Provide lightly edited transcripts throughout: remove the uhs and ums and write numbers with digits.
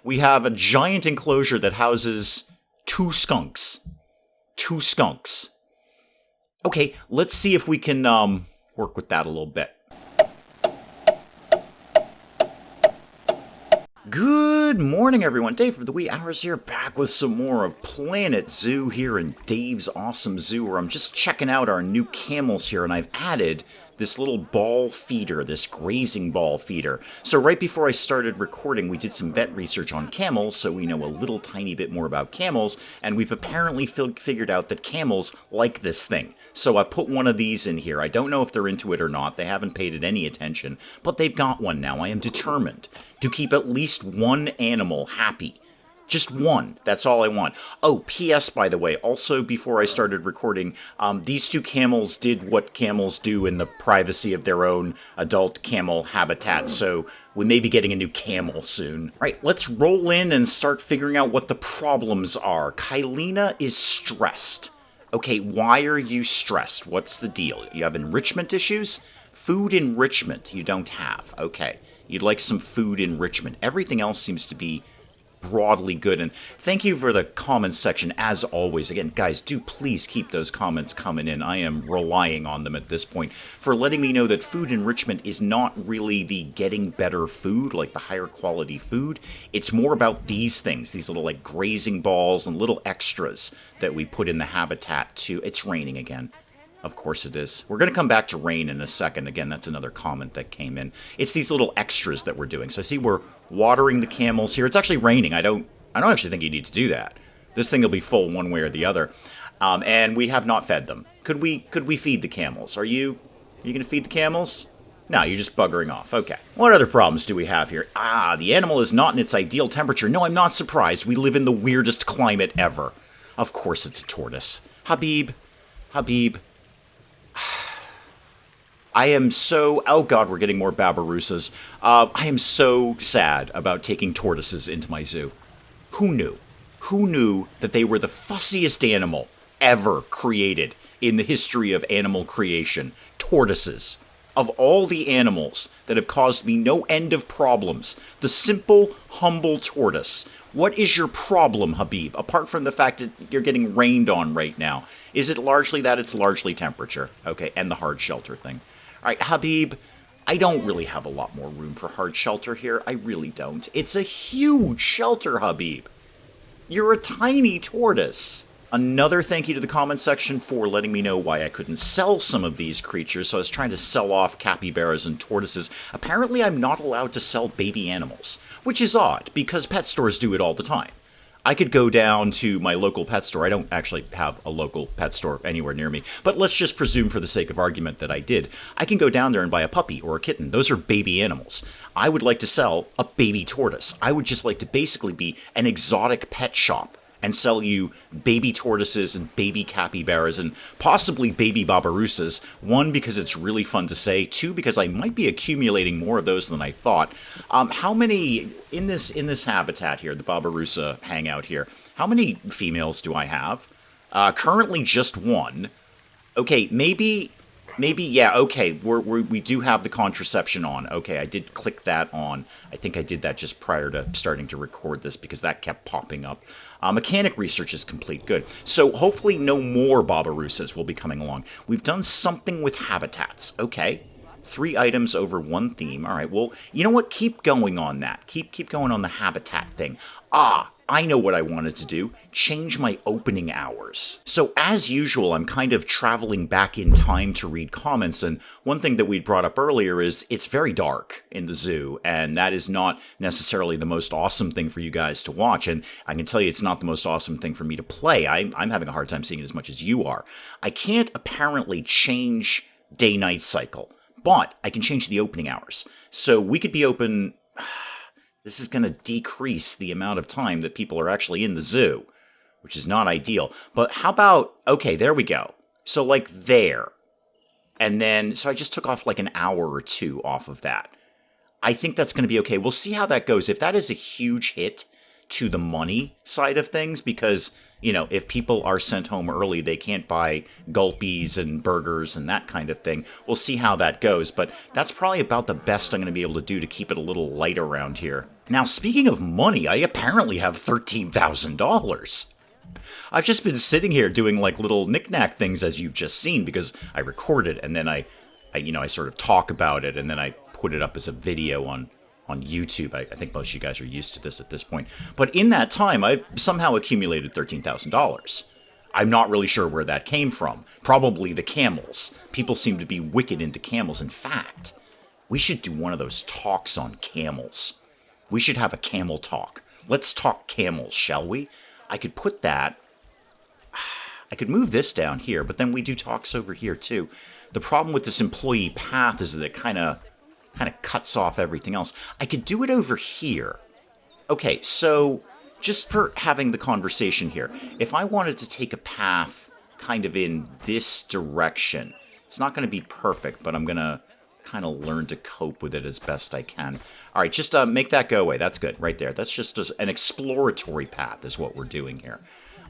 We have a giant enclosure that houses 2 skunks. 2 skunks. Okay, let's see if we can work with that a little bit. Good morning, everyone. Dave from the Wee Hours here, back with some more of Planet Zoo here in Dave's Awesome Zoo, where I'm just checking out our new camels here, and I've added this little ball feeder, this grazing ball feeder. So right before I started recording, we did some vet research on camels, so we know a little tiny bit more about camels, and we've apparently figured out that camels like this thing. So I put one of these in here. I don't know if they're into it or not. They haven't paid it any attention, but they've got one now. I am determined to keep at least one animal happy. Just one. That's all I want. Oh, P.S. by the way, also before I started recording, these 2 camels did what camels do in the privacy of their own adult camel habitat, so we may be getting a new camel soon. All right, let's roll in and start figuring out what the problems are. Kylina is stressed. Okay, why are you stressed? What's the deal? You have enrichment issues? Food enrichment you don't have. Okay, you'd like some food enrichment. Everything else seems to be broadly good, and thank you for the comments section as always. Again, guys, do please keep those comments coming in. I am relying on them at this point for letting me know that food enrichment is not really the getting better food, like the higher quality food. It's more about these things, these little like grazing balls and little extras that we put in the habitat to... It's raining again. Of course it is. We're going to come back to rain in a second. Again, that's another comment that came in. It's these little extras that we're doing. So I see we're watering the camels here. It's actually raining. I don't actually think you need to do that. This thing will be full one way or the other. And we have not fed them. Could we feed the camels? Are you going to feed the camels? No, you're just buggering off. Okay. What other problems do we have here? The animal is not in its ideal temperature. No, I'm not surprised. We live in the weirdest climate ever. Of course it's a tortoise. Habib. I am so... Oh god, we're getting more babirussas. I am so sad about taking tortoises into my zoo. Who knew? Who knew that they were the fussiest animal ever created in the history of animal creation? Tortoises. Of all the animals that have caused me no end of problems, the simple, humble tortoise. What is your problem, Habib, apart from the fact that you're getting rained on right now? Is it largely that? It's largely temperature. Okay, and the hard shelter thing. All right, Habib, I don't really have a lot more room for hard shelter here. I really don't. It's a huge shelter, Habib. You're a tiny tortoise. Another thank you to the comment section for letting me know why I couldn't sell some of these creatures. So I was trying to sell off capybaras and tortoises. Apparently I'm not allowed to sell baby animals, which is odd because pet stores do it all the time. I could go down to my local pet store. I don't actually have a local pet store anywhere near me, but let's just presume for the sake of argument that I did. I can go down there and buy a puppy or a kitten. Those are baby animals. I would like to sell a baby tortoise. I would just like to basically be an exotic pet shop and sell you baby tortoises and baby capybaras and possibly baby babirussas. 1, because it's really fun to say. 2, because I might be accumulating more of those than I thought. How many, in this habitat here, the babirussa hangout here, how many females do I have? Currently just 1. Okay, maybe, yeah, okay, we do have the contraception on. Okay, I did click that on. I think I did that just prior to starting to record this because that kept popping up. Mechanic research is complete. Good. So hopefully no more babirussas will be coming along. We've done something with habitats. Okay. 3 items over 1 theme. All right, well, you know what? Keep going on that. Keep going on the habitat thing. I know what I wanted to do. Change my opening hours. So as usual, I'm kind of traveling back in time to read comments, and one thing that we'd brought up earlier is it's very dark in the zoo, and that is not necessarily the most awesome thing for you guys to watch, and I can tell you it's not the most awesome thing for me to play. I'm having a hard time seeing it as much as you are. I can't apparently change day-night cycle, but I can change the opening hours. So we could be open... This is going to decrease the amount of time that people are actually in the zoo, which is not ideal. But how about, okay, there we go. So like there. And then, so I just took off like an hour or 2 off of that. I think that's going to be okay. We'll see how that goes. If that is a huge hit to the money side of things, because, you know, if people are sent home early, they can't buy gulpies and burgers and that kind of thing. We'll see how that goes, but that's probably about the best I'm going to be able to do to keep it a little light around here. Now, speaking of money, I apparently have $13,000. I've just been sitting here doing like little knick-knack things, as you've just seen, because I record it and then I sort of talk about it and then I put it up as a video on YouTube. I think most of you guys are used to this at this point. But in that time, I've somehow accumulated $13,000. I'm not really sure where that came from. Probably the camels. People seem to be wicked into camels. In fact, we should do one of those talks on camels. We should have a camel talk. Let's talk camels, shall we? I could put that... I could move this down here, but then we do talks over here too. The problem with this employee path is that it kind of cuts off everything else. I could do it over here. Okay, so just for having the conversation here, if I wanted to take a path kind of in this direction, it's not going to be perfect, but I'm going to kind of learn to cope with it as best I can. All right, just make that go away. That's good, right there. That's just an exploratory path is what we're doing here.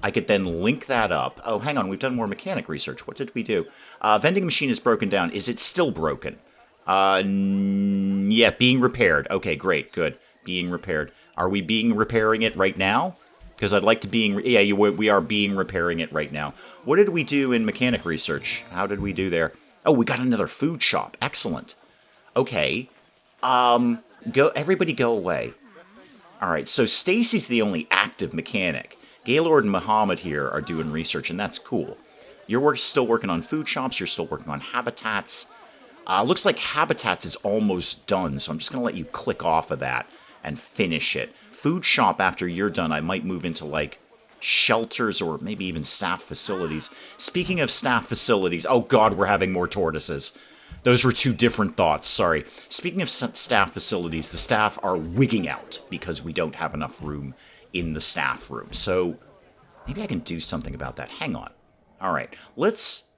I could then link that up. Oh, hang on, we've done more mechanic research. What did we do? Vending machine is broken down. Is it still broken? Yeah, being repaired. Okay, great, good. Being repaired. Are we repairing it right now? Because I'd like to we are repairing it right now. What did we do in mechanic research? How did we do there? Oh, we got another food shop. Excellent. Okay. Everybody go away. All right, so Stacy's the only active mechanic. Gaylord and Muhammad here are doing research, and that's cool. You're still working on food shops. You're still working on habitats. Looks like habitats is almost done, so I'm just going to let you click off of that and finish it. Food shop, after you're done, I might move into, like, shelters or maybe even staff facilities. Speaking of staff facilities, oh god, we're having more tortoises. Those were two different thoughts, sorry. Speaking of staff facilities, the staff are wigging out because we don't have enough room in the staff room. So maybe I can do something about that. Hang on. All right, let's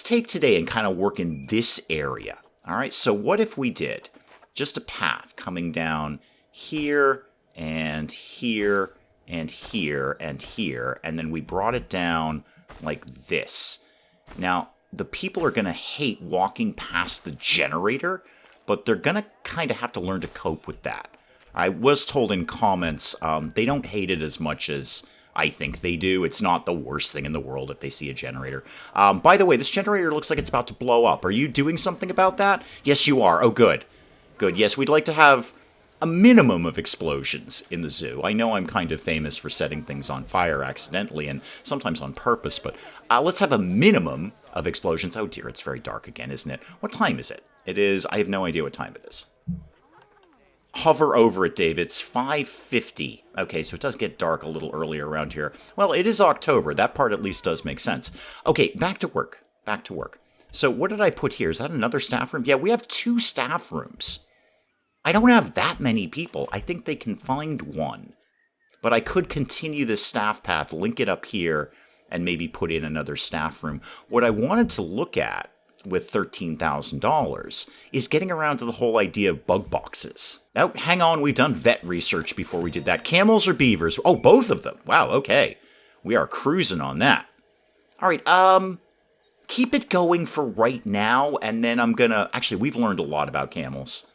take today and kind of work in this area. All right, so what if we did just a path coming down here and here and here and here, and then we brought it down like this. Now, the people are going to hate walking past the generator, but they're going to kind of have to learn to cope with that. I was told in comments they don't hate it as much as I think they do. It's not the worst thing in the world if they see a generator. By the way, this generator looks like it's about to blow up. Are you doing something about that? Yes, you are. Oh, good. Good. Yes, we'd like to have a minimum of explosions in the zoo. I know I'm kind of famous for setting things on fire accidentally and sometimes on purpose, but let's have a minimum of explosions. Oh dear, it's very dark again, isn't it? What time is it? It is, I have no idea what time it is. Hover over it, Dave. It's 5:50. Okay, so it does get dark a little earlier around here. Well, it is October. That part at least does make sense. Okay, back to work. Back to work. So what did I put here? Is that another staff room? Yeah, we have 2 staff rooms. I don't have that many people. I think they can find one. But I could continue this staff path, link it up here, and maybe put in another staff room. What I wanted to look at with $13,000 is getting around to the whole idea of bug boxes. Now, hang on, we've done vet research before we did that. Camels or beavers? Oh, both of them. Wow, okay. We are cruising on that. All right, keep it going for right now, and then I'm gonna... Actually, we've learned a lot about camels.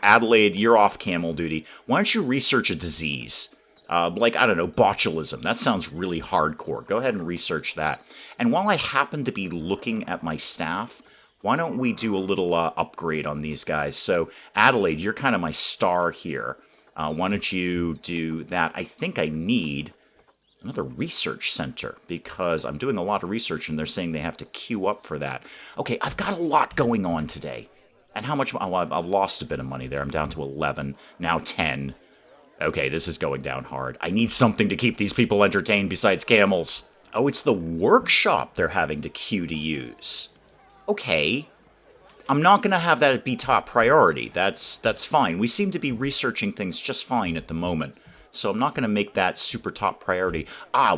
Adelaide, you're off camel duty. Why don't you research a disease? Like, I don't know, botulism. That sounds really hardcore. Go ahead and research that. And while I happen to be looking at my staff, why don't we do a little upgrade on these guys? So, Adelaide, you're kind of my star here. Why don't you do that? I think I need another research center because I'm doing a lot of research and they're saying they have to queue up for that. Okay, I've got a lot going on today. And how much? Oh, I've lost a bit of money there. I'm down to 11, now 10. Okay, this is going down hard. I need something to keep these people entertained besides camels. Oh, it's the workshop they're having to queue to use. Okay. I'm not going to have that be top priority. That's fine. We seem to be researching things just fine at the moment. So I'm not going to make that super top priority.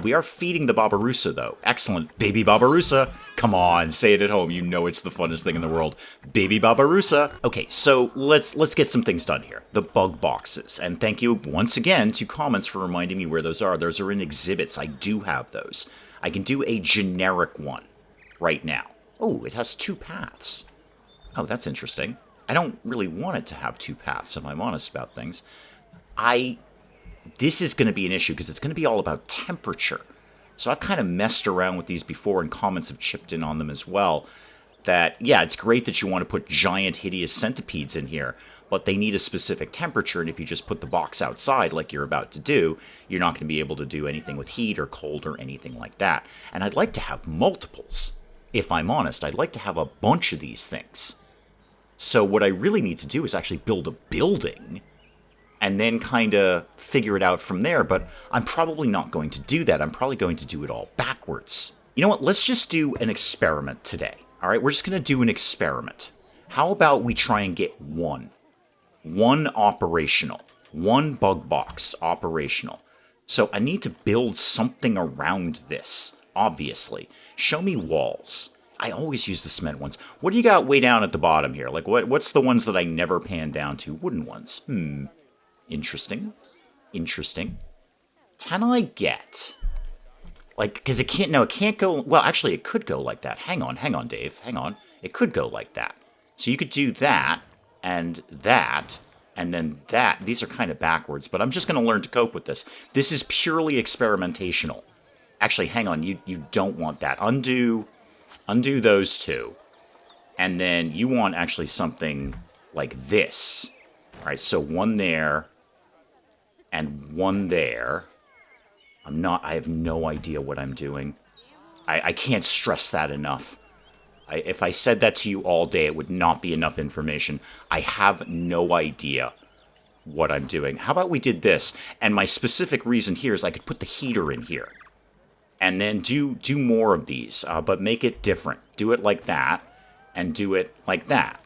We are feeding the Babarusa, though. Excellent. Baby Babarusa. Come on, say it at home. You know it's the funnest thing in the world. Baby Babarusa. Okay, so let's get some things done here. The bug boxes. And thank you once again to comments for reminding me where those are. Those are in exhibits. I do have those. I can do a generic one right now. Oh, it has 2 paths. Oh, that's interesting. I don't really want it to have 2 paths, if I'm honest about things. This is going to be an issue because it's going to be all about temperature. So I've kind of messed around with these before, and comments have chipped in on them as well. That, yeah, it's great that you want to put giant, hideous centipedes in here, but they need a specific temperature, and if you just put the box outside like you're about to do, you're not going to be able to do anything with heat or cold or anything like that. And I'd like to have multiples. If I'm honest, I'd like to have a bunch of these things. So what I really need to do is actually build a building and then kind of figure it out from there, but I'm probably not going to do that. I'm probably going to do it all backwards. You know what? Let's just do an experiment today. All right, we're just going to do an experiment. How about we try and get one operational, one bug box operational. So I need to build something around this, obviously. Show me walls. I always use the cement ones. What do you got way down at the bottom here? Like, what's the ones that I never pan down to? Wooden ones. Interesting. Can I get... Like, because it can't go... Well, actually, it could go like that. Hang on, Dave. Hang on. It could go like that. So you could do that, and then that. These are kind of backwards, but I'm just going to learn to cope with this. This is purely experimentational. Actually, hang on. You don't want that. Undo those two. And then you want actually something like this. All right, so one there, and one there. I have no idea what I'm doing. I can't stress that enough. If I said that to you all day, it would not be enough information. I have no idea what I'm doing. How about we did this? And my specific reason here is I could put the heater in here. And then do more of these, but make it different. Do it like that, and do it like that.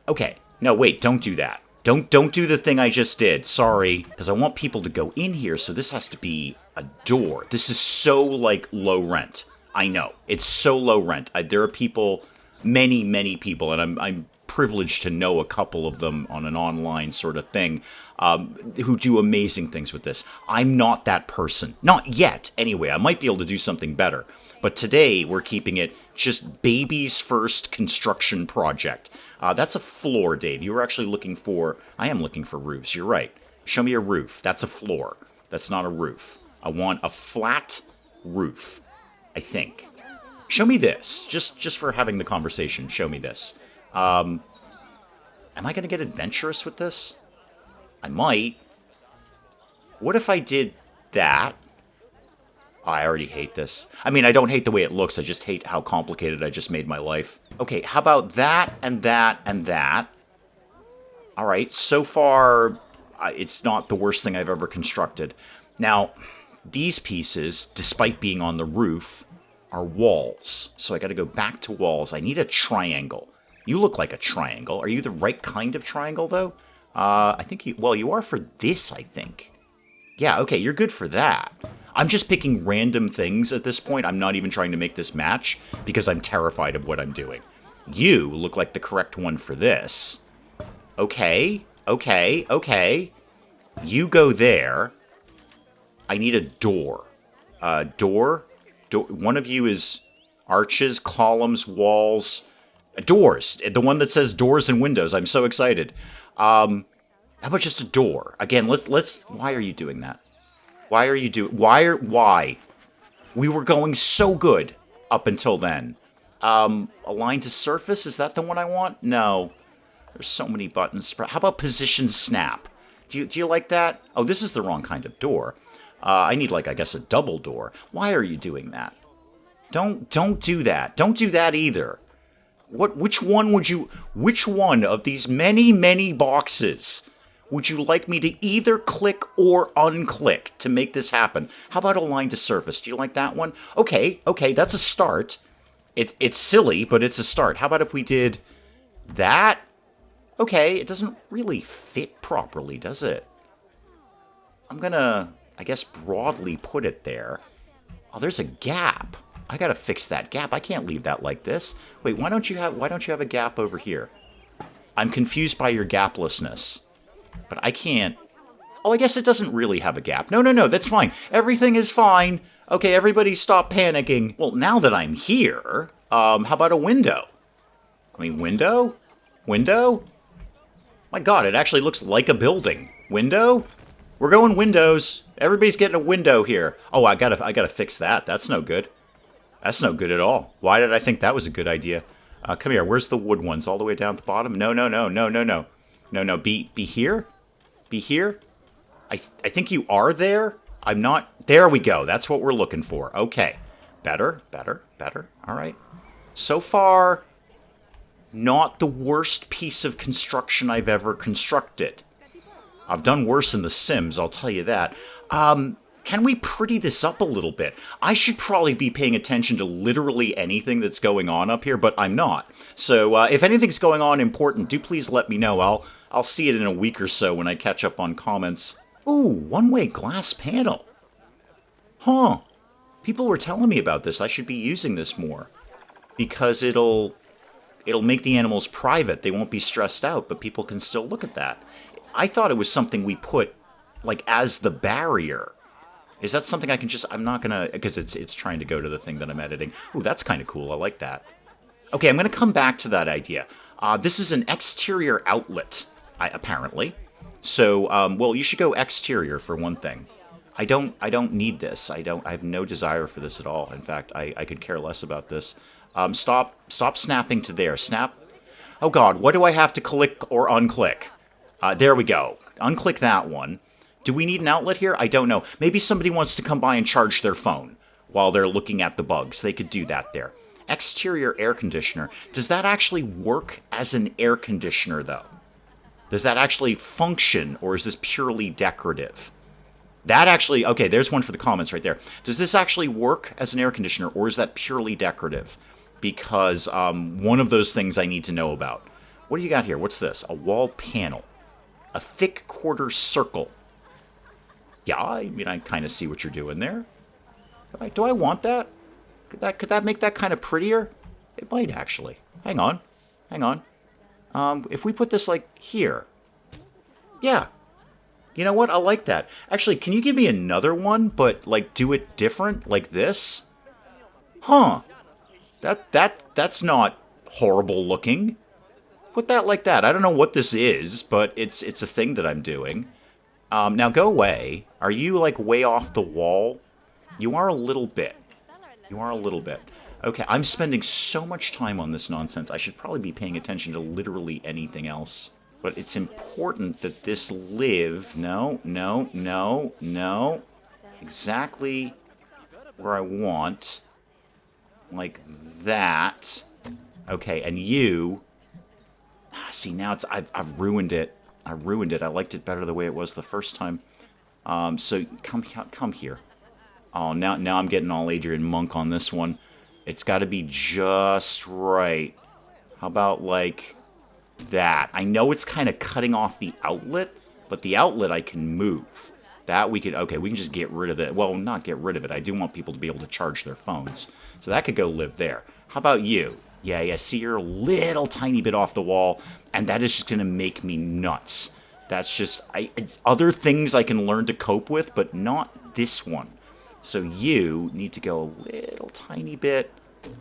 Okay, no, wait, don't do that. Don't do the thing I just did. Sorry, because I want people to go in here, so this has to be a door. This is so, like, low rent. I know. It's so low rent. There are people, many people, and I'm privileged to know a couple of them on an online sort of thing, who do amazing things with this. I'm not that person. Not yet, anyway. I might be able to do something better. But today, we're keeping it just baby's first construction project. That's a floor, Dave. You were actually looking for... I am looking for roofs. You're right. Show me a roof. That's a floor. That's not a roof. I want a flat roof, I think. Show me this. Just for having the conversation, show me this. Am I going to get adventurous with this? I might. What if I did that? Oh, I already hate this. I mean, I don't hate the way it looks. I just hate how complicated I just made my life. Okay, how about that and that and that? All right, so far, it's not the worst thing I've ever constructed. Now, these pieces, despite being on the roof, are walls. So I got to go back to walls. I need a triangle. You look like a triangle. Are you the right kind of triangle, though? I think you... Well, you are for this, I think. Yeah, okay, you're good for that. I'm just picking random things at this point. I'm not even trying to make this match because I'm terrified of what I'm doing. You look like the correct one for this. Okay. You go there. I need a door. Door. One of you is arches, columns, walls, doors. The one that says doors and windows. I'm so excited. How about just a door? Again, let's. Why are you doing that? Why? We were going so good up until then. Align to surface, is that the one I want? No. There's so many buttons. How about position snap? Do you like that? Oh, this is the wrong kind of door. I need, like, I guess a double door. Why are you doing that? Don't do that. Don't do that either. Which one of these many boxes would you like me to either click or unclick to make this happen? How about align to surface? Do you like that one? Okay, that's a start. It's silly, but it's a start. How about if we did that? Okay, it doesn't really fit properly, does it? I'm gonna, I guess, broadly put it there. Oh, there's a gap. I gotta fix that gap. I can't leave that like this. Wait, why don't you have a gap over here? I'm confused by your gaplessness. But I can't... Oh, I guess it doesn't really have a gap. No, that's fine. Everything is fine. Okay, everybody stop panicking. Well, now that I'm here, how about a window? I mean, window? My god, it actually looks like a building. Window? We're going windows. Everybody's getting a window here. Oh, I gotta fix that. That's no good. That's no good at all. Why did I think that was a good idea? Come here. Where's the wood ones? All the way down at the bottom? No, no, no, no, no, no. No, no. Be here? Be here? I think you are there. I'm not. There we go. That's what we're looking for. Okay. Better, better, better. All right. So far, not the worst piece of construction I've ever constructed. I've done worse in The Sims, I'll tell you that. Can we pretty this up a little bit? I should probably be paying attention to literally anything that's going on up here, but I'm not. So if anything's going on important, do please let me know. I'll see it in a week or so when I catch up on comments. Ooh, one-way glass panel. Huh. People were telling me about this. I should be using this more. Because it'll make the animals private. They won't be stressed out, but people can still look at that. I thought it was something we put, like, as the barrier. Is that something I can just... I'm not gonna... Because it's trying to go to the thing that I'm editing. Ooh, that's kind of cool. I like that. Okay, I'm gonna come back to that idea. This is an exterior outlet, apparently. So, well, you should go exterior for one thing. I don't need this. I have no desire for this at all. In fact, I could care less about this. Stop snapping to there. Snap. Oh God, what do I have to click or unclick? There we go. Unclick that one. Do we need an outlet here? I don't know. Maybe somebody wants to come by and charge their phone while they're looking at the bugs. They could do that there. Exterior air conditioner. Does that actually work as an air conditioner, though? Does that actually function, or is this purely decorative? That actually... Okay, there's one for the comments right there. Does this actually work as an air conditioner, or is that purely decorative? Because one of those things I need to know about. What do you got here? What's this? A wall panel. A thick quarter circle. Yeah, I mean, I kind of see what you're doing there. Do I want that? Could that make that kind of prettier? It might, actually. Hang on. Hang on. If we put this, like, here. Yeah. You know what? I like that. Actually, can you give me another one, but, like, do it different? Like this? Huh. That's not horrible looking. Put that like that. I don't know what this is, but it's a thing that I'm doing. Now go away. Are you, like, way off the wall? You are a little bit. You are a little bit. Okay, I'm spending so much time on this nonsense. I should probably be paying attention to literally anything else. But it's important that this live... No, no, no, no. Exactly where I want. Like that. Okay, and you... See, now it's I've ruined it. I ruined it. I liked it better the way it was the first time. So come here. Oh, now I'm getting all Adrian Monk on this one. It's got to be just right. How about, like, that? I know it's kind of cutting off the outlet, but the outlet I can move. That we could... Okay, we can just get rid of it. Well, not get rid of it. I do want people to be able to charge their phones. So that could go live there. How about you? Yeah, see, you're a little tiny bit off the wall, and that is just going to make me nuts. That's just... other things I can learn to cope with, but not this one. So you need to go a little tiny bit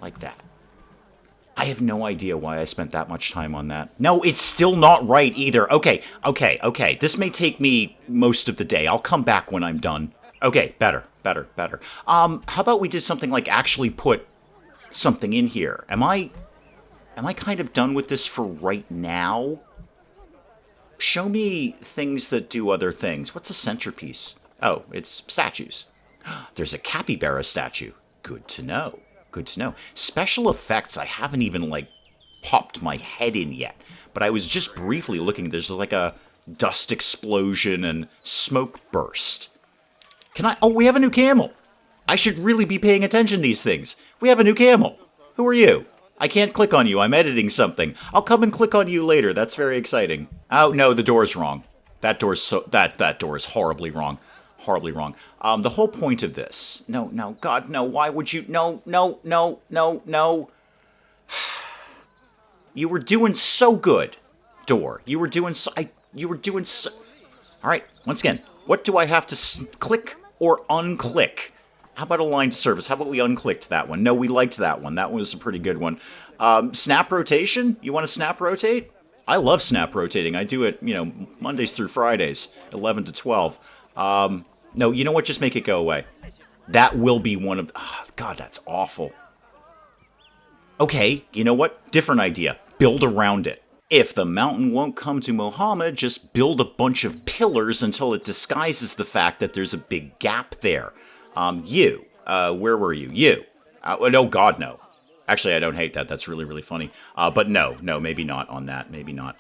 like that. I have no idea why I spent that much time on that. No, it's still not right either. Okay. This may take me most of the day. I'll come back when I'm done. Okay, better. How about we did something like actually put something in here? Am I kind of done with this for right now? Show me things that do other things. What's a centerpiece? Oh, it's statues. There's a capybara statue. Good to know. Good to know. Special effects, I haven't even, like, popped my head in yet. But I was just briefly looking. There's, like, a dust explosion and smoke burst. Can I... Oh, we have a new camel. I should really be paying attention to these things. We have a new camel. Who are you? I can't click on you. I'm editing something. I'll come and click on you later. That's very exciting. Oh, no, the door's wrong. That door's that door is horribly wrong. Horribly wrong. The whole point of this... No, God, no. Why would you... No. You were doing so good, door. You were doing so... All right, once again, what do I have to click or unclick? How about align to surface? How about we unclicked that one? No, we liked that one. That was a pretty good one. Snap rotation? You want to snap rotate? I love snap rotating. I do it, Mondays through Fridays, 11 to 12. No, you know what? Just make it go away. That will be one of... Oh, God, that's awful. Okay, you know what? Different idea. Build around it. If the mountain won't come to Mohammed, just build a bunch of pillars until it disguises the fact that there's a big gap there. Where were you? You. No, God, no. Actually, I don't hate that. That's really, really funny. But no, maybe not on that. Maybe not.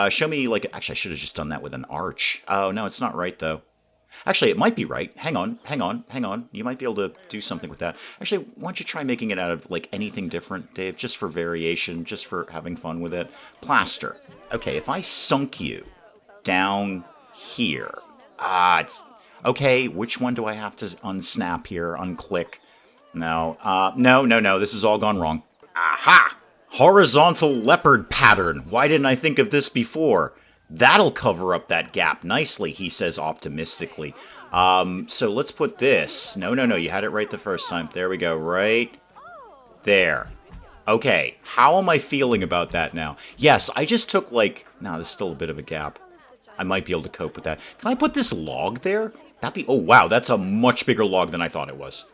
Show me, actually, I should have just done that with an arch. Oh, no, it's not right, though. Actually, it might be right. Hang on. You might be able to do something with that. Actually, why don't you try making it out of, anything different, Dave? Just for variation, just for having fun with it. Plaster. Okay, if I sunk you down here. Okay, which one do I have to unsnap here, unclick? No, no, this has all gone wrong. Aha! Horizontal leopard pattern. Why didn't I think of this before? That'll cover up that gap nicely, he says optimistically. So let's put this. No, you had it right the first time. There we go, right there. Okay, how am I feeling about that now? Yes, I just took no, there's still a bit of a gap. I might be able to cope with that. Can I put this log there? Oh wow, that's a much bigger log than I thought it was.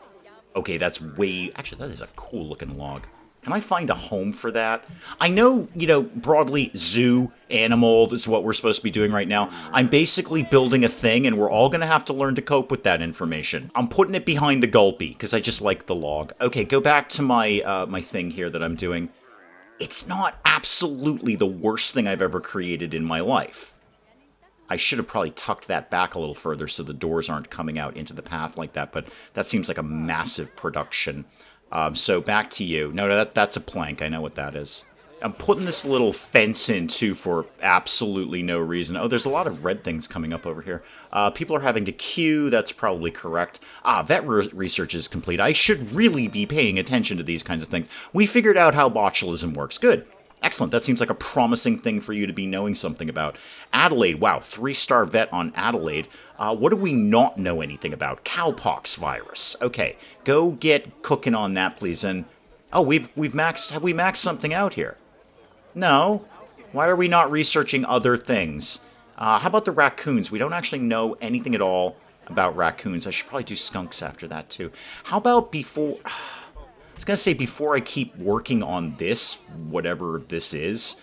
Okay, actually, that is a cool looking log. Can I find a home for that? I know, broadly, zoo, animal, this is what we're supposed to be doing right now. I'm basically building a thing, and we're all going to have to learn to cope with that information. I'm putting it behind the gulpy, because I just like the log. Okay, go back to my my thing here that I'm doing. It's not absolutely the worst thing I've ever created in my life. I should have probably tucked that back a little further so the doors aren't coming out into the path like that, but that seems like a massive production. So back to you. No, that's a plank. I know what that is. I'm putting this little fence in, too, for absolutely no reason. Oh, there's a lot of red things coming up over here. People are having to queue. That's probably correct. Vet research is complete. I should really be paying attention to these kinds of things. We figured out how botulism works. Good. Excellent. That seems like a promising thing for you to be knowing something about. Adelaide. Wow, 3-star vet on Adelaide. What do we not know anything about? Cowpox virus. Okay, go get cooking on that, please. And have we maxed something out here? No. Why are we not researching other things? How about the raccoons? We don't actually know anything at all about raccoons. I should probably do skunks after that too. How about before? I was going to say, before I keep working on this, whatever this is,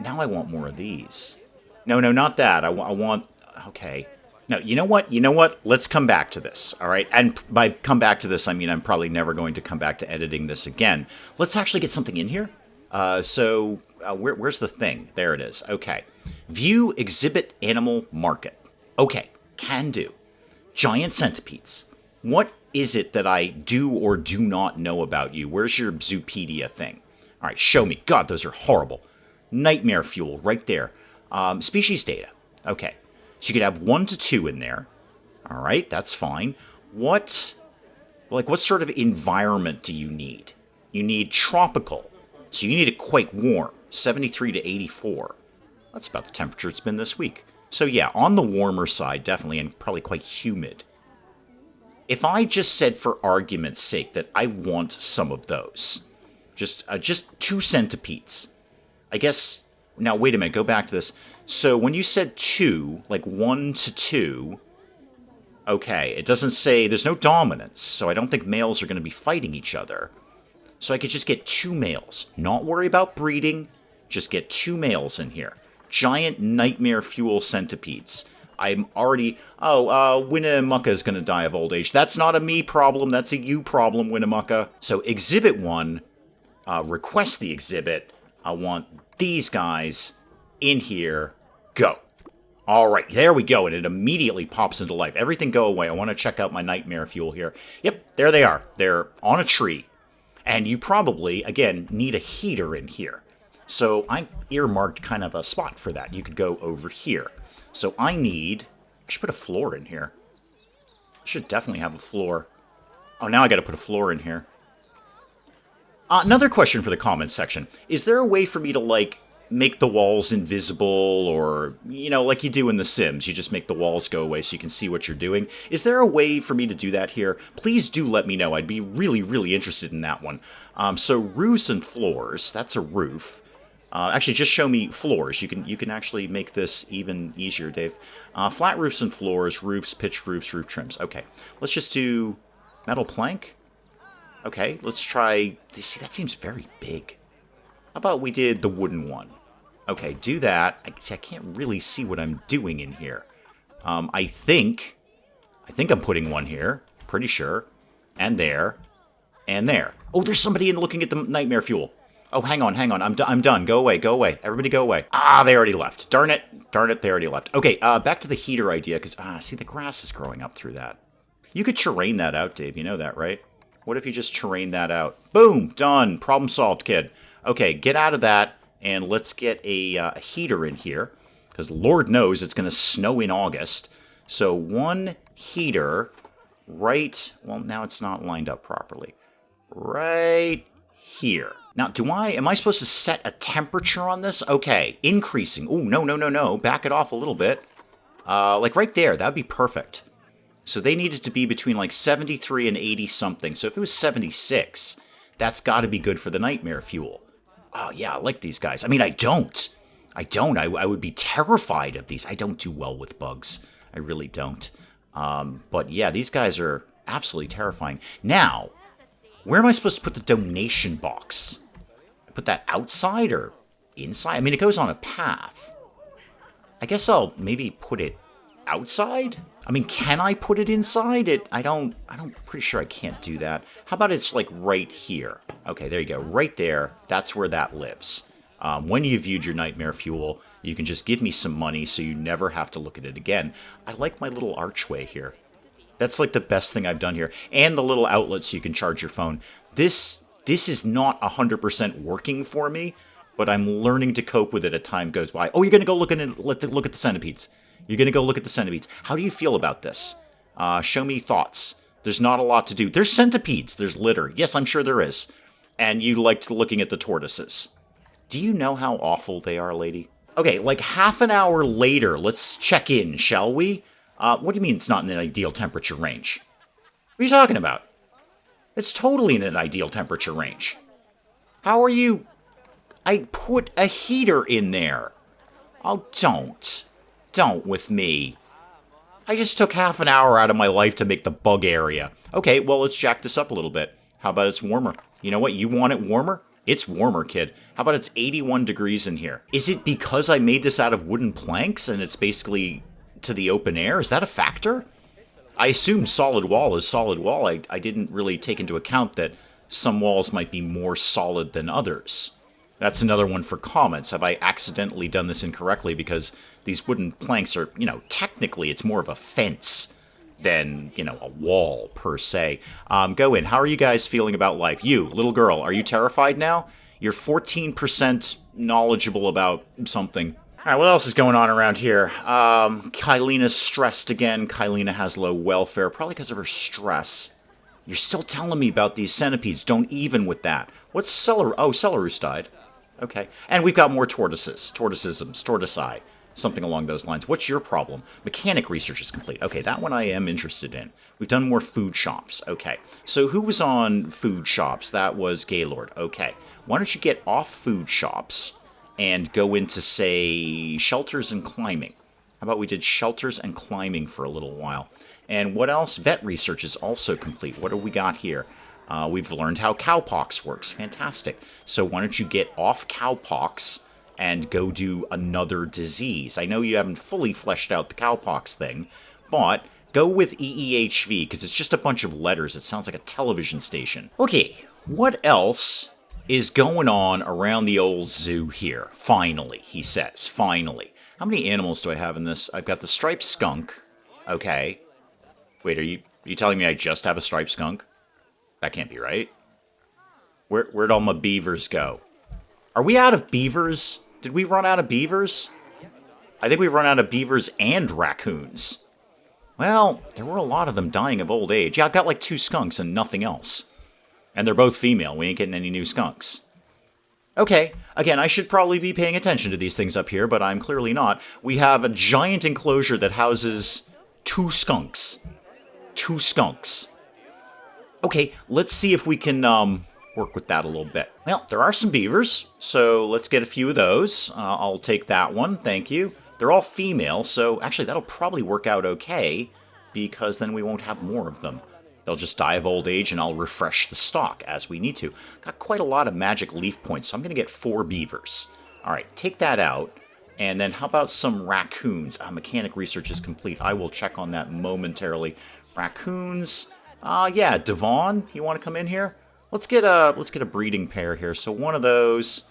now I want more of these. No, not that. I want... Okay. No, you know what? Let's come back to this, all right? And by come back to this, I mean I'm probably never going to come back to editing this again. Let's actually get something in here. Where's the thing? There it is. Okay. View exhibit animal market. Okay. Can do. Giant centipedes. What is it that I do or do not know about you? Where's your Zoopedia thing? All right, show me. God, those are horrible. Nightmare fuel right there. Species data. Okay. So you could have 1 to 2 in there. All right, that's fine. What sort of environment do you need? You need tropical. So you need it quite warm. 73 to 84. That's about the temperature it's been this week. So yeah, on the warmer side, definitely, and probably quite humid. If I just said for argument's sake that I want some of those, just 2 centipedes, I guess, now wait a minute, go back to this. So when you said 2, 1 to 2, okay, it doesn't say, there's no dominance, so I don't think males are going to be fighting each other. So I could just get 2 males, not worry about breeding, just get 2 males in here. Giant nightmare fuel centipedes. I'm already... Winnemucca is going to die of old age. That's not a me problem. That's a you problem, Winnemucca. So Exhibit 1, request the exhibit. I want these guys in here. Go. All right, there we go. And it immediately pops into life. Everything go away. I want to check out my nightmare fuel here. Yep, there they are. They're on a tree. And you probably, again, need a heater in here. So I earmarked kind of a spot for that. You could go over here. So I should put a floor in here. I should definitely have a floor. Oh, now I got to put a floor in here. Another question for the comments section. Is there a way for me to, make the walls invisible or, like you do in The Sims? You just make the walls go away so you can see what you're doing. Is there a way for me to do that here? Please do let me know. I'd be really, really interested in that one. So roofs and floors. That's a roof. Actually, just show me floors. You can actually make this even easier, Dave. Flat roofs and floors, roofs, pitched roofs, roof trims. Okay, let's just do metal plank. Okay, let's try... See, that seems very big. How about we did the wooden one? Okay, do that. I can't really see what I'm doing in here. I think I'm putting one here. Pretty sure. And there. And there. Oh, there's somebody in looking at the nightmare fuel. Oh, hang on. I'm done. Go away. Everybody go away. Ah, they already left. Darn it, they already left. Okay, back to the heater idea, because, see, the grass is growing up through that. You could terrain that out, Dave. You know that, right? What if you just terrain that out? Boom! Done. Problem solved, kid. Okay, get out of that, and let's get a heater in here, because Lord knows it's going to snow in August. So one heater right... Well, now it's not lined up properly. Right here. Now, am I supposed to set a temperature on this? Okay, increasing. Oh, no. Back it off a little bit. Like right there, that would be perfect. So they needed to be between like 73 and 80 something. So if it was 76, that's got to be good for the nightmare fuel. Oh, yeah, I like these guys. I mean, I don't. I would be terrified of these. I don't do well with bugs. I really don't. But yeah, these guys are absolutely terrifying. Now, where am I supposed to put the donation box? Put that outside or inside? I mean, it goes on a path. I guess I'll maybe put it outside? I mean, can I put it inside? I'm pretty sure I can't do that. How about it's like right here? Okay, there you go. Right there. That's where that lives. When you've viewed your nightmare fuel, you can just give me some money so you never have to look at it again. I like my little archway here. That's like the best thing I've done here. And the little outlet so you can charge your phone. This is not 100% working for me, but I'm learning to cope with it as time goes by. Oh, you're going to go look at the centipedes. You're going to go look at the centipedes. How do you feel about this? Show me thoughts. There's not a lot to do. There's centipedes. There's litter. Yes, I'm sure there is. And you liked looking at the tortoises. Do you know how awful they are, lady? Okay, like half an hour later, let's check in, shall we? What do you mean it's not in an ideal temperature range? What are you talking about? It's totally in an ideal temperature range. How are you... I put a heater in there. Oh, don't. Don't with me. I just took half an hour out of my life to make the bug area. Okay, well, let's jack this up a little bit. How about it's warmer? You know what? You want it warmer? It's warmer, kid. How about it's 81 degrees in here? Is it because I made this out of wooden planks and it's basically to the open air? Is that a factor? I assume solid wall is solid wall. I didn't really take into account that some walls might be more solid than others. That's another one for comments. Have I accidentally done this incorrectly? Because these wooden planks are, technically it's more of a fence than, a wall per se. Go in. How are you guys feeling about life? You, little girl, are you terrified now? You're 14% knowledgeable about something. All right, what else is going on around here? Kylina's stressed again. Kylina has low welfare, probably because of her stress. You're still telling me about these centipedes. Don't even with that. What's Celarus? Oh, Celarus died. Okay. And we've got more tortoises. Tortoisisms. Tortoisi. Something along those lines. What's your problem? Mechanic research is complete. Okay, that one I am interested in. We've done more food shops. Okay. So who was on food shops? That was Gaylord. Okay. Why don't you get off food shops and go into, say, shelters and climbing? How about we did shelters and climbing for a little while? And what else? Vet research is also complete. What do we got here? We've learned how cowpox works. Fantastic. So why don't you get off cowpox and go do another disease? I know you haven't fully fleshed out the cowpox thing, but go with EEHV, because it's just a bunch of letters. It sounds like a television station. Okay, what else is going on around the old zoo here? Finally, he says. Finally. How many animals do I have in this? I've got the striped skunk. Okay. Wait, are you telling me I just have a striped skunk? That can't be right. Where'd all my beavers go? Are we out of beavers? Did we run out of beavers? I think we run out of beavers and raccoons. Well, there were a lot of them dying of old age. Yeah, I've got like 2 skunks and nothing else. And they're both female. We ain't getting any new skunks. Okay, again, I should probably be paying attention to these things up here, but I'm clearly not. We have a giant enclosure that houses 2 skunks. 2 skunks. Okay, let's see if we can work with that a little bit. Well, there are some beavers, so let's get a few of those. I'll take that one, thank you. They're all female, so actually that'll probably work out okay, because then we won't have more of them. They'll just die of old age, and I'll refresh the stock as we need to. Got quite a lot of magic leaf points, so I'm going to get 4 beavers. All right, take that out. And then how about some racoons? Mechanic research is complete. I will check on that momentarily. Racoons. Yeah, Devon, you want to come in here? Let's get a breeding pair here. So one of those,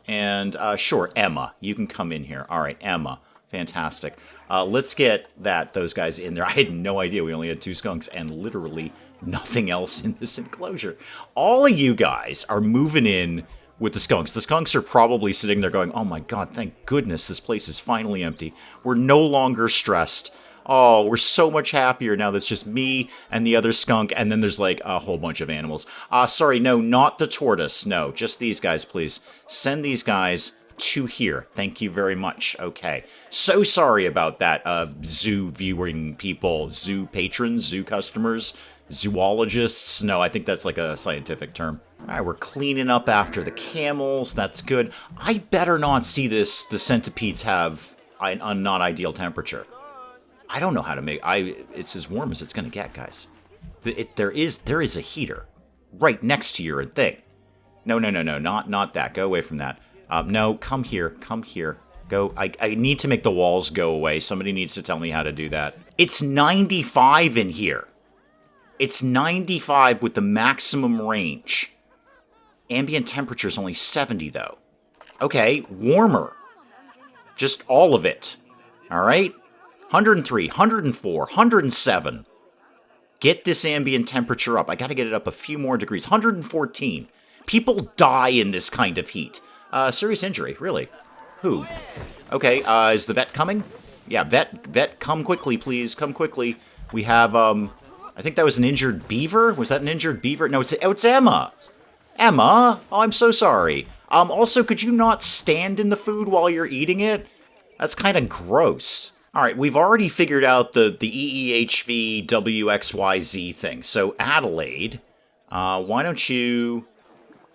and sure, Emma, you can come in here. All right, Emma, fantastic. Let's get those guys in there. I had no idea we only had 2 skunks and literally nothing else in this enclosure. All of you guys are moving in with the skunks. The skunks are probably sitting there going, oh my god, thank goodness this place is finally empty. We're no longer stressed. Oh, we're so much happier now that's just me and the other skunk, and then there's like a whole bunch of animals. Sorry, no, not the tortoise. No, just these guys, please. Send these guys to here. Thank you very much. Okay. So sorry about that, zoo viewing people, zoo patrons, zoo customers, zoologists. No, I think that's like a scientific term. All right, we're cleaning up after the camels. That's good. I better not see the centipedes have a not ideal temperature. I don't know how to make... It's as warm as it's going to get, guys. There is a heater right next to your thing. No, not that. Go away from that. No, come here. Go. I need to make the walls go away. Somebody needs to tell me how to do that. It's 95 in here. It's 95 with the maximum range. Ambient temperature is only 70, though. Okay, warmer. Just all of it. All right? 103, 104, 107. Get this ambient temperature up. I got to get it up a few more degrees. 114. People die in this kind of heat. Serious injury, really. Who? Okay, is the vet coming? Yeah, vet, come quickly, please. Come quickly. We have, I think that was an injured beaver. Was that an injured beaver? No, it's Emma. Emma? Oh, I'm so sorry. Also, could you not stand in the food while you're eating it? That's kind of gross. All right, we've already figured out the EEHV WXYZ thing. So, Adelaide, why don't you...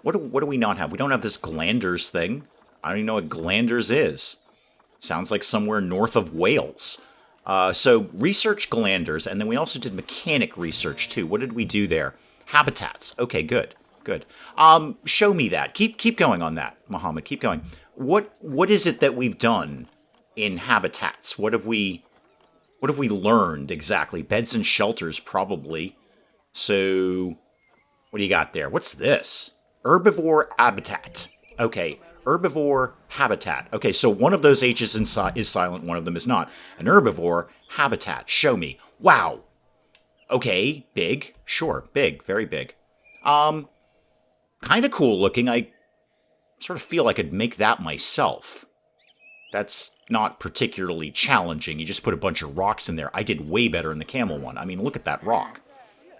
What do we not have? We don't have this glanders thing. I don't even know what glanders is. Sounds like somewhere north of Wales. So, research glanders, and then we also did mechanic research, too. What did we do there? Habitats. Okay, good. Good. Show me that. Keep going on that, Muhammad. Keep going. What is it that we've done in habitats? What have we learned exactly? Beds and shelters, probably. So, what do you got there? What's this? Herbivore habitat. Okay, herbivore habitat. Okay, so one of those H's is silent, one of them is not. An herbivore habitat. Show me. Wow. Okay, big. Sure, big. Very big. Kind of cool looking. I sort of feel I could make that myself. That's not particularly challenging. You just put a bunch of rocks in there. I did way better in the camel one. I mean, look at that rock.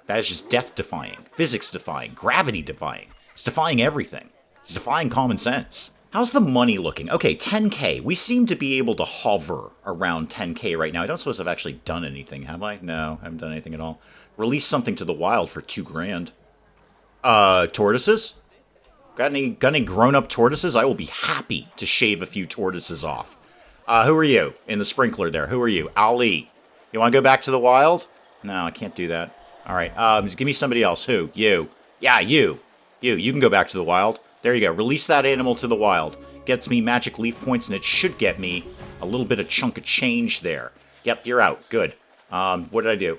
That is just death-defying, physics-defying, gravity-defying. It's defying everything. It's defying common sense. How's the money looking? Okay, 10K. We seem to be able to hover around 10K right now. I don't suppose I've actually done anything, have I? No, I haven't done anything at all. Release something to the wild for $2,000. Tortoises? Got any grown-up tortoises? I will be happy to shave a few tortoises off. Who are you in the sprinkler there? Who are you? Ali. You want to go back to the wild? No, I can't do that. All right, give me somebody else. Who? You. Yeah, you. You can go back to the wild. There you go. Release that animal to the wild. Gets me magic leaf points, and it should get me a little bit of chunk of change there. Yep, you're out. Good. What did I do?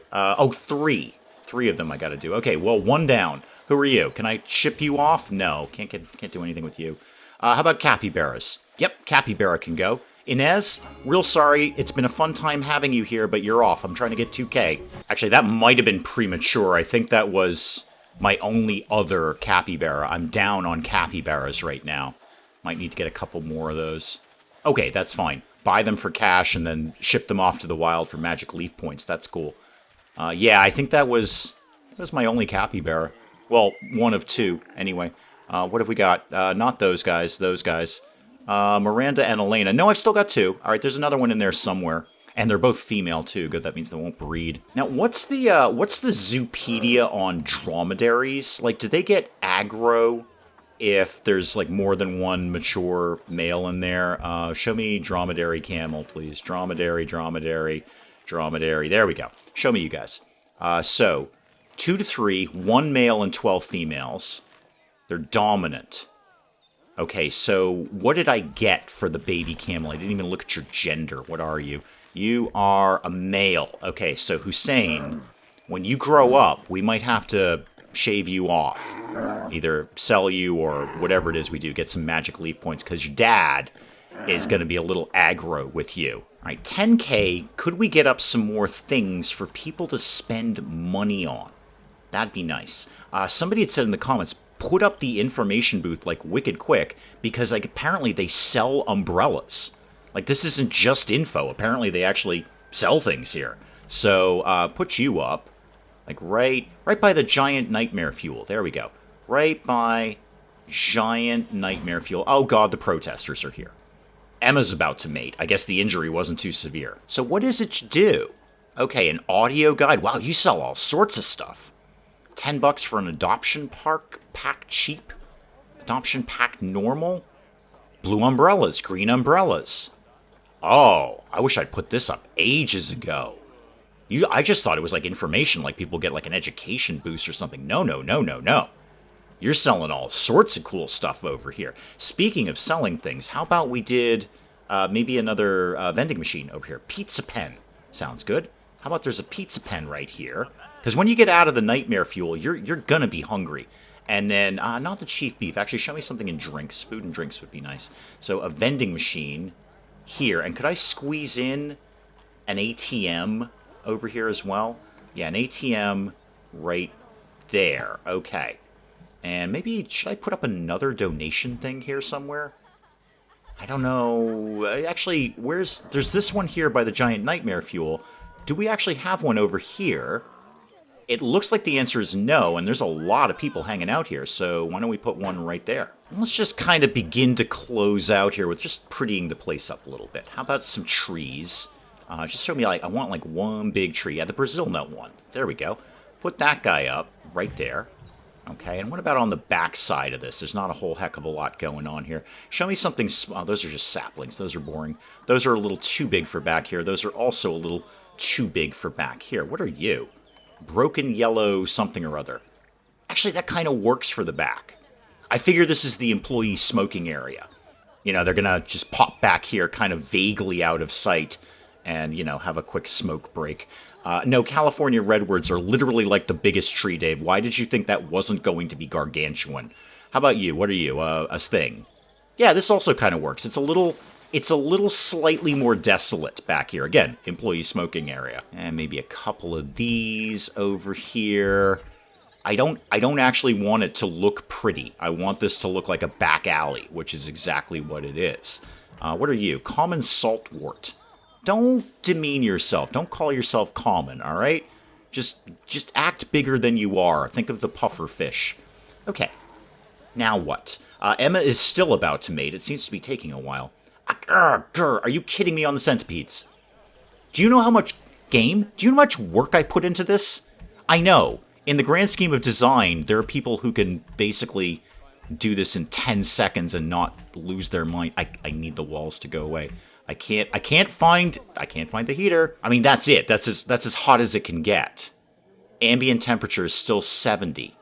Three. 3 of them I got to do. Okay, well, 1 down. Who are you? Can I ship you off? No, can't do anything with you. How about capybaras? Yep, capybara can go. Inez, real sorry. It's been a fun time having you here, but you're off. I'm trying to get 2K. Actually, that might have been premature. I think that was my only other capybara. I'm down on capybaras right now. Might need to get a couple more of those. Okay, that's fine. Buy them for cash and then ship them off to the wild for magic leaf points. That's cool. Yeah, I think that was my only capybara. Well, 1 of 2, anyway. What have we got? Not those guys, those guys. Miranda and Elena. No, I've still got 2. All right, there's another one in there somewhere. And they're both female, too. Good, that means they won't breed. Now, what's the Zoopedia on dromedaries? Like, do they get aggro if there's like more than one mature male in there. Show me dromedary camel, please. Dromedary. There we go. Show me you guys. So 2 to 3, 1 male and 12 females. They're dominant. Okay, so what did I get for the baby camel? I didn't even look at your gender. What are you? You are a male. Okay, so Hussein, when you grow up, we might have to shave you off. Either sell you or whatever it is we do. Get some magic leaf points because your dad is going to be a little aggro with you. All right, 10K. Could we get up some more things for people to spend money on? That'd be nice. Somebody had said in the comments, put up the information booth like wicked quick because like apparently they sell umbrellas. Like this isn't just info. Apparently they actually sell things here. So put you up like right by the giant nightmare fuel. There we go. Right by giant nightmare fuel. Oh god, the protesters are here. Emma's about to mate. I guess the injury wasn't too severe. So what does it do? Okay, an audio guide. Wow, you sell all sorts of stuff. $10 for an adoption pack cheap. Adoption pack normal. Blue umbrellas, green umbrellas. Oh, I wish I'd put this up ages ago. I just thought it was like information, like people get like an education boost or something. No. You're selling all sorts of cool stuff over here. Speaking of selling things, how about we did maybe another vending machine over here? Pizza pen. Sounds good. How about there's a pizza pen right here? Because when you get out of the nightmare fuel, you're going to be hungry. And then, not the chief beef. Actually, show me something in drinks. Food and drinks would be nice. So a vending machine here. And could I squeeze in an ATM over here as well? Yeah, an ATM right there. Okay. And maybe, should I put up another donation thing here somewhere? I don't know. Actually, there's this one here by the giant nightmare fuel. Do we actually have one over here? It looks like the answer is no, and there's a lot of people hanging out here, so why don't we put one right there? And let's just kind of begin to close out here with just prettying the place up a little bit. How about some trees? Just show me, like, I want, like, one big tree. Yeah, the Brazil nut one. There we go. Put that guy up right there. Okay, and what about on the back side of this? There's not a whole heck of a lot going on here. Show me something small. Those are just saplings. Those are boring. Those are a little too big for back here. Those are also a little too big for back here. What are you? Broken yellow something or other. Actually, that kind of works for the back. I figure this is the employee smoking area. You know, they're going to just pop back here kind of vaguely out of sight and, you know, have a quick smoke break. No, California redwoods are literally like the biggest tree, Dave. Why did you think that wasn't going to be gargantuan? How about you? What are you? A thing? Yeah, this also kind of works. It's a little slightly more desolate back here. Again, employee smoking area. And maybe a couple of these over here. I don't actually want it to look pretty. I want this to look like a back alley, which is exactly what it is. What are you? Common saltwort. Don't demean yourself. Don't call yourself common, all right? Just act bigger than you are. Think of the puffer fish. Okay. Now what? Emma is still about to mate. It seems to be taking a while. Are you kidding me on the centipedes? Do you know how much game? Do you know how much work I put into this? I know. In the grand scheme of design, there are people who can basically do this in 10 seconds and not lose their mind. I need the walls to go away. I can't find the heater. I mean, that's it. That's as hot as it can get. Ambient temperature is still 70.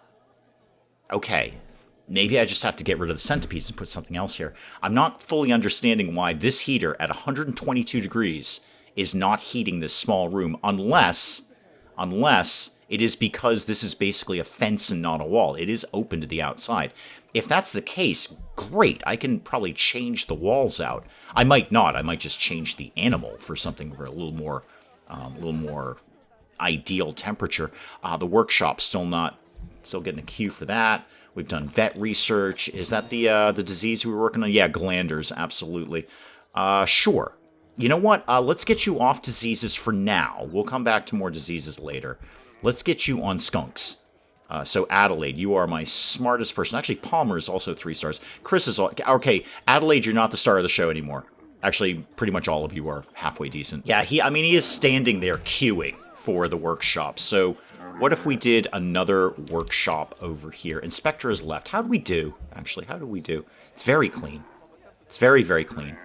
Okay. Maybe I just have to get rid of the centipedes and put something else here. I'm not fully understanding why this heater at 122 degrees is not heating this small room unless it is because this is basically a fence and not a wall. It is open to the outside. If that's the case, great. I can probably change the walls out. I might not. I might just change the animal for something for a little more ideal temperature. The workshop's still getting a queue for that. We've done vet research. Is that the disease we were working on? Yeah, glanders, absolutely. Sure. You know what? Let's get you off diseases for now. We'll come back to more diseases later. Let's get you on skunks. So Adelaide, you are my smartest person. Actually, Palmer is also 3 stars. Chris is okay. Adelaide, you're not the star of the show anymore. Actually, pretty much all of you are halfway decent. Yeah, he is standing there queuing for the workshop. So What if we did another workshop over here? Inspector is left. How do we do? Actually, how do we do? It's very clean. It's very, very clean.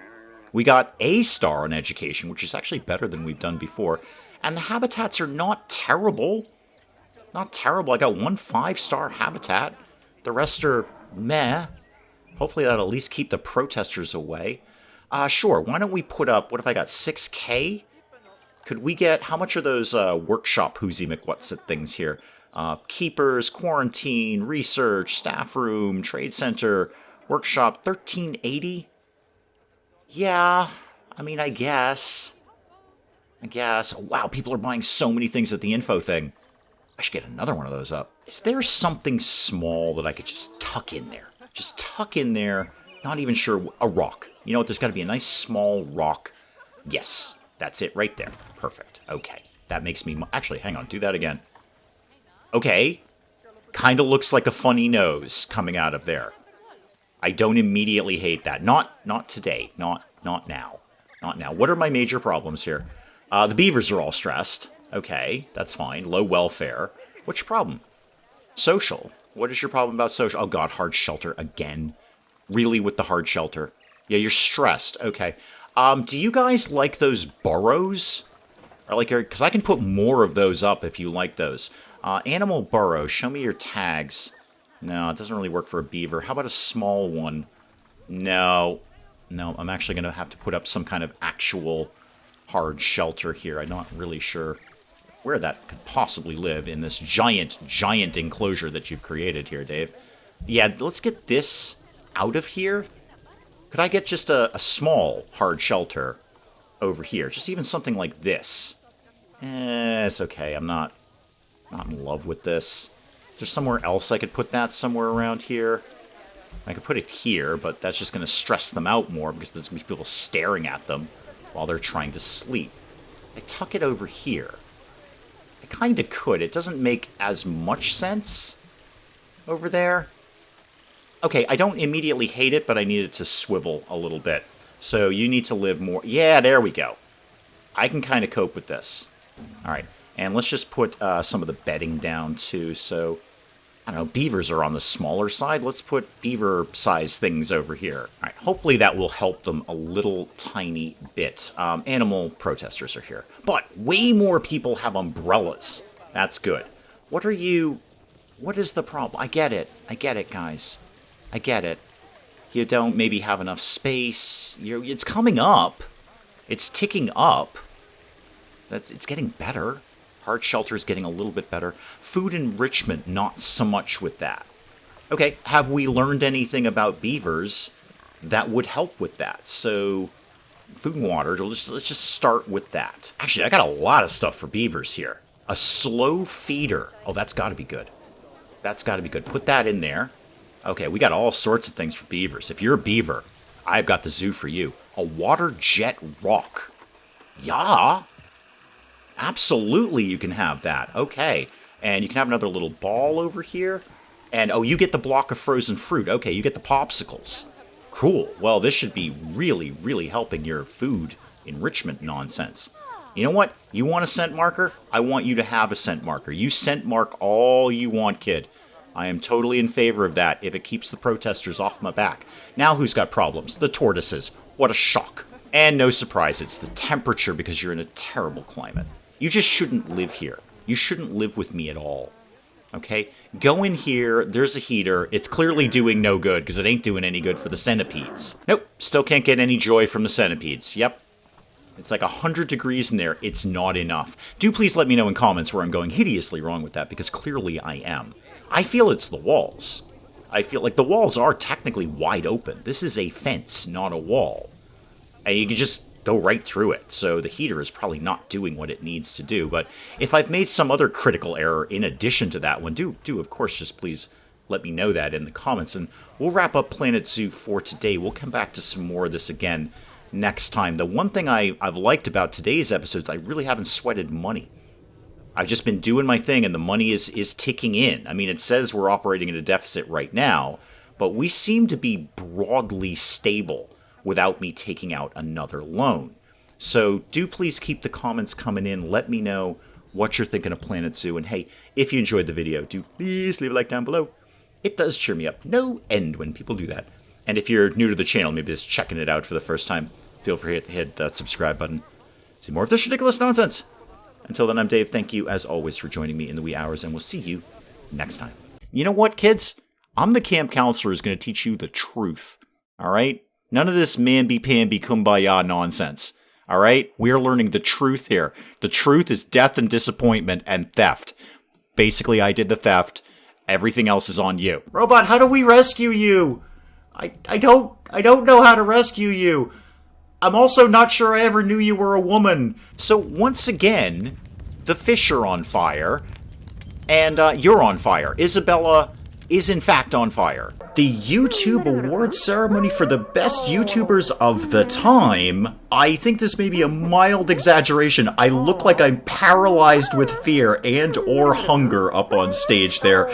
We got a star on education, which is actually better than we've done before. And the habitats are not terrible. Not terrible. I got one 5-star habitat. The rest are meh. Hopefully that'll at least keep the protesters away. Sure, why don't we put up, what if I got 6K? Could we get, how much are those workshop Whoozy McWhatsit things here? Keepers, quarantine, research, staff room, trade center, workshop, 1380? Yeah, I mean, I guess. Wow, people are buying so many things at the info thing. I should get another one of those up. Is there something small that I could just tuck in there? Just tuck in there, not even sure, a rock. You know what, there's got to be a nice small rock. Yes, that's it right there. Perfect. Okay, that makes me... Actually, hang on, do that again. Okay, kind of looks like a funny nose coming out of there. I don't immediately hate that. Not today. Not now. Not now. What are my major problems here? The beavers are all stressed. Okay, that's fine. Low welfare. What's your problem? Social. What is your problem about social? Oh god, hard shelter again. Really with the hard shelter? Yeah, you're stressed. Okay. Do you guys like those burrows? Or like, because I can put more of those up if you like those. Animal burrow. Show me your tags. No, it doesn't really work for a beaver. How about a small one? No. No, I'm actually going to have to put up some kind of actual hard shelter here. I'm not really sure where that could possibly live in this giant enclosure that you've created here, Dave. Yeah, let's get this out of here. Could I get just a small hard shelter over here? Just even something like this. It's okay. I'm not in love with this. Is there somewhere else I could put that somewhere around here? I could put it here, but that's just going to stress them out more because there's going to be people staring at them while they're trying to sleep. I tuck it over here. I kind of could. It doesn't make as much sense over there. Okay, I don't immediately hate it, but I need it to swivel a little bit. So you need to live more. Yeah, there we go. I can kind of cope with this. All right, and let's just put some of the bedding down too. So, I don't know, beavers are on the smaller side. Let's put beaver-sized things over here. All right, hopefully that will help them a little tiny bit. Animal protesters are here. But way more people have umbrellas. That's good. What is the problem? I get it, guys. I get it. You don't maybe have enough space. It's coming up. It's ticking up. It's getting better. Hard shelter is getting a little bit better. Food enrichment, not so much with that. Okay, have we learned anything about beavers that would help with that? So, food and water, let's just start with that. Actually, I got a lot of stuff for beavers here. A slow feeder. Oh, that's got to be good. That's got to be good. Put that in there. Okay, we got all sorts of things for beavers. If you're a beaver, I've got the zoo for you. A water jet rock. Yeah. Absolutely, you can have that. Okay. And you can have another little ball over here. And, oh, you get the block of frozen fruit. Okay, you get the popsicles. Cool. Well, this should be really, really helping your food enrichment nonsense. You know what? You want a scent marker? I want you to have a scent marker. You scent mark all you want, kid. I am totally in favor of that if it keeps the protesters off my back. Now who's got problems? The tortoises. What a shock. And no surprise, it's the temperature because you're in a terrible climate. You just shouldn't live here. You shouldn't live with me at all. Okay? Go in here, there's a heater. It's clearly doing no good because it ain't doing any good for the centipedes. Nope, still can't get any joy from the centipedes. Yep. It's like 100 degrees in there. It's not enough. Do please let me know in comments where I'm going hideously wrong with that because clearly I am. I feel it's the walls. I feel like the walls are technically wide open. This is a fence, not a wall. And you can just go right through it. So the heater is probably not doing what it needs to do. But if I've made some other critical error in addition to that one, do of course just please let me know that in the comments. And we'll wrap up Planet Zoo for today. We'll come back to some more of this again next time. The one thing I've liked about today's episodes, I really haven't sweated money. I've just been doing my thing and the money is ticking in. I mean, it says we're operating at a deficit right now, but we seem to be broadly stable without me taking out another loan. So do please keep the comments coming in. Let me know what you're thinking of Planet Zoo. And hey, if you enjoyed the video, do please leave a like down below. It does cheer me up no end when people do that. And if you're new to the channel, maybe just checking it out for the first time, feel free to hit that subscribe button. See more of this ridiculous nonsense. Until then, I'm Dave. Thank you, as always, for joining me in the wee hours, and we'll see you next time. You know what, kids? I'm the camp counselor who's going to teach you the truth. All right? None of this mamby-pamby kumbaya nonsense. All right? We're learning the truth here. The truth is death and disappointment and theft. Basically, I did the theft. Everything else is on you. Robot, how do we rescue you? I don't know how to rescue you. I'm also not sure I ever knew you were a woman. So once again, the fish are on fire, and you're on fire. Isabella is in fact on fire. The YouTube awards ceremony for the best YouTubers of the time. I think this may be a mild exaggeration. I look like I'm paralyzed with fear and or hunger up on stage there.